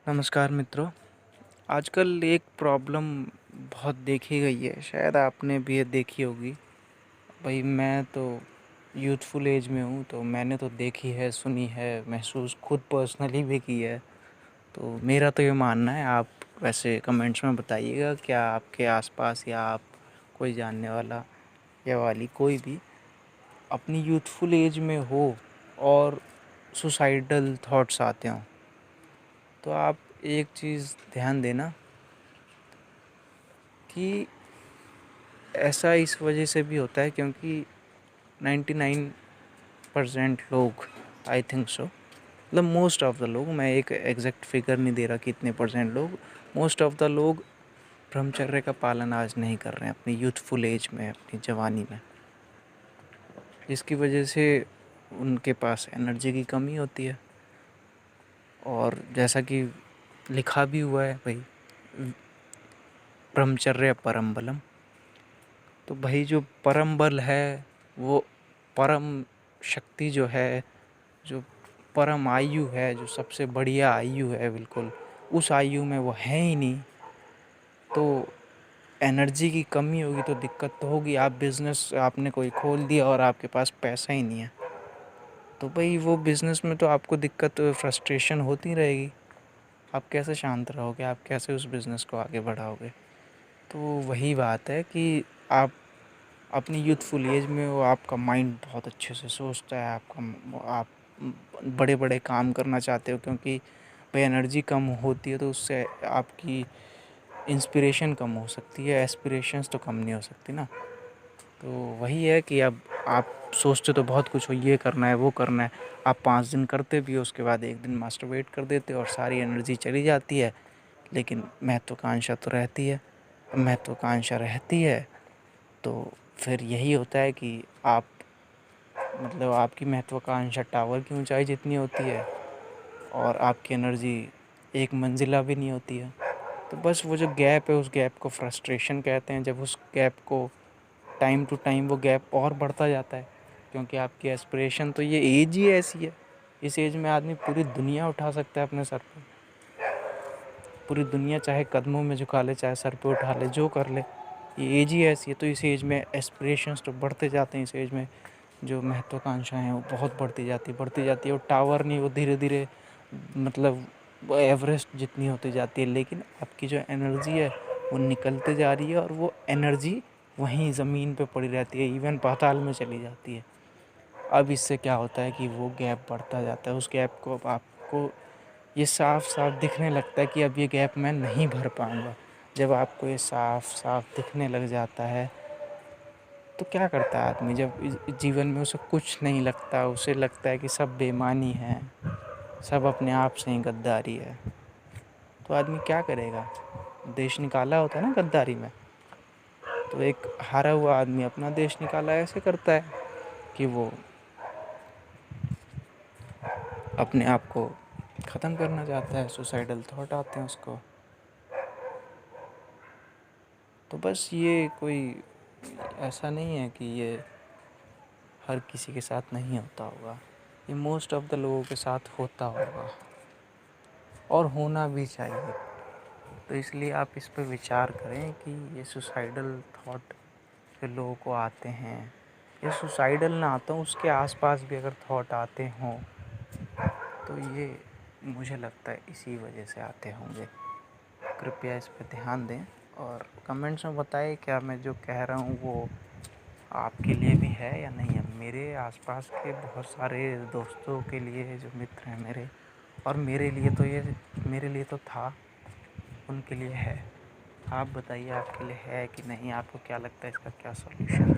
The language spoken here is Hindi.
नमस्कार मित्रों। आजकल एक प्रॉब्लम बहुत देखी गई है, शायद आपने भी ये देखी होगी। भाई मैं तो यूथफुल एज में हूँ, तो मैंने तो देखी है, सुनी है, महसूस खुद पर्सनली भी की है। तो मेरा तो ये मानना है, आप वैसे कमेंट्स में बताइएगा क्या आपके आसपास या आप कोई जानने वाला या वाली कोई भी अपनी यूथफुल एज में हो और सुसाइडल थॉट्स आते हों। तो आप एक चीज़ ध्यान देना कि ऐसा इस वजह से भी होता है क्योंकि 99% लोग, आई थिंक सो, मतलब मोस्ट ऑफ द लोग, मैं एक एग्जैक्ट फिगर नहीं दे रहा कि इतने परसेंट लोग, मोस्ट ऑफ द लोग ब्रह्मचर्य का पालन आज नहीं कर रहे हैं अपनी यूथफुल एज में, अपनी जवानी में, जिसकी वजह से उनके पास एनर्जी की कमी होती है। और जैसा कि लिखा भी हुआ है भाई, ब्रह्मचर्य परम बलम। तो भाई जो परम बल है, वो परम शक्ति जो है, जो परम आयु है, जो सबसे बढ़िया आयु है, बिल्कुल उस आयु में वो है ही नहीं। तो एनर्जी की कमी होगी तो दिक्कत तो होगी। आप बिज़नेस आपने कोई खोल दिया और आपके पास पैसा ही नहीं है, तो भाई वो बिज़नेस में तो आपको दिक्कत, फ्रस्ट्रेशन होती रहेगी। आप कैसे शांत रहोगे, आप कैसे उस बिज़नेस को आगे बढ़ाओगे। तो वही बात है कि आप अपनी यूथफुल एज में वो आपका माइंड बहुत अच्छे से सोचता है, आप बड़े बड़े काम करना चाहते हो, क्योंकि भाई एनर्जी कम होती है तो उससे आपकी इंस्पिरेशन कम हो सकती है, एस्पिरेशंस तो कम नहीं हो सकती ना। तो वही है कि अब आप सोचते तो बहुत कुछ हो, ये करना है वो करना है, आप 5 दिन करते भी हो, उसके बाद एक दिन मास्टरबेट कर देते हो और सारी एनर्जी चली जाती है। लेकिन महत्वाकांक्षा तो रहती है, महत्वाकांक्षा रहती है तो फिर यही होता है कि आप, मतलब आपकी महत्वाकांक्षा टावर की ऊंचाई जितनी होती है और आपकी एनर्जी एक मंजिला भी नहीं होती है। तो बस वो जो गैप है, उस गैप को फ्रस्ट्रेशन कहते हैं। जब उस गैप को टाइम टू टाइम वो गैप और बढ़ता जाता है, क्योंकि आपकी एस्पिरेशन, तो ये एज ही ऐसी है। इस एज में आदमी पूरी दुनिया उठा सकता है अपने सर पे, पूरी दुनिया चाहे कदमों में झुका ले, चाहे सर पे उठा ले, जो कर ले। ये एज ही ऐसी है। तो इस एज में एस्पिरेशंस तो बढ़ते जाते हैं, इस एज में जो महत्वाकांक्षाएं हैं वो बहुत बढ़ती जाती है। वो टावर नहीं, वो धीरे धीरे, मतलब वो एवरेस्ट जितनी होती जाती है। लेकिन आपकी जो एनर्जी है वो निकलते जा रही है और वो एनर्जी वहीं ज़मीन पे पड़ी रहती है, इवन पाताल में चली जाती है। अब इससे क्या होता है कि वो गैप बढ़ता जाता है। उस गैप को अब आपको ये साफ साफ दिखने लगता है कि अब ये गैप मैं नहीं भर पाऊँगा। जब आपको ये साफ साफ दिखने लग जाता है तो क्या करता है आदमी, जब जीवन में उसे कुछ नहीं लगता, उसे लगता है कि सब बेईमानी है, सब अपने आप से ही गद्दारी है, तो आदमी क्या करेगा। देश निकाला होता है ना गद्दारी में, तो एक हारा हुआ आदमी अपना देश निकाला ऐसे करता है कि वो अपने आप को ख़त्म करना चाहता है, सुसाइडल थॉट आते हैं उसको। तो बस ये कोई ऐसा नहीं है कि ये हर किसी के साथ नहीं होता होगा, ये मोस्ट ऑफ द लोगों के साथ होता होगा और होना भी चाहिए। तो इसलिए आप इस पर विचार करें कि ये सुसाइडल थॉट जो लोगों को आते हैं, ये सुसाइडल ना आता हूँ, उसके आसपास भी अगर थॉट आते हों तो ये मुझे लगता है इसी वजह से आते होंगे। कृपया इस पर ध्यान दें और कमेंट्स में बताएं क्या मैं जो कह रहा हूँ वो आपके लिए भी है या नहीं है। मेरे आसपास के बहुत सारे दोस्तों के लिए, जो मित्र हैं मेरे, और मेरे लिए तो ये, मेरे लिए तो था, उनके लिए है। आप बताइए आपके लिए है कि नहीं, आपको क्या लगता है इसका क्या सॉल्यूशन है।